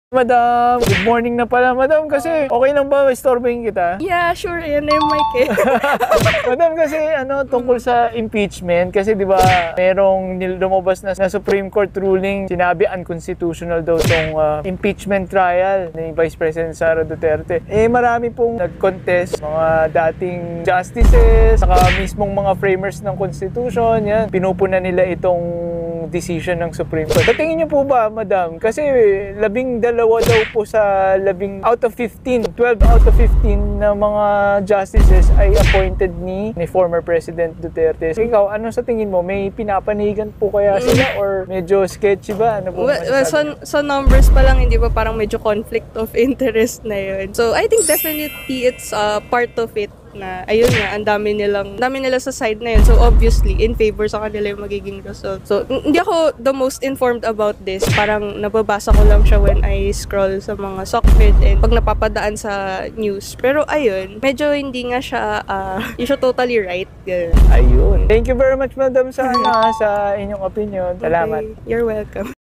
Madam, good morning na pala. Madam, kasi okay lang ba istorbohin kita? Yeah, sure. Yan na yung mic eh. Madam, kasi tungkol sa impeachment, kasi di ba merong lumabas na Supreme Court ruling, sinabi unconstitutional daw tong impeachment trial ni Vice President Sara Duterte. Marami pong nag-contest, mga dating justices, saka mismong mga framers ng Constitution, yan. Pinupuna nila itong decision ng Supreme Court. Sa tingin niyo po ba, Madam? Kasi 12 daw po sa 12 out of 15 na mga justices ay appointed ni former President Duterte. So, ikaw, ano sa tingin mo? May pinapanigan po kaya sila or medyo sketchy ba? Ano po Sa numbers pa lang, hindi ba parang medyo conflict of interest na yun. So, I think definitely it's part of it na ayun nga, ang dami nila sa side na yun. So obviously, in favor sa kanila yung magiging result. So hindi ako the most informed about this. Parang nababasa ko lang siya when I scroll sa mga SOCMED and pag napapadaan sa news. Pero ayun, medyo hindi nga siya totally right. Ganun. Ayun. Thank you very much, Madam, sa inyong opinion. Salamat. Okay. You're welcome.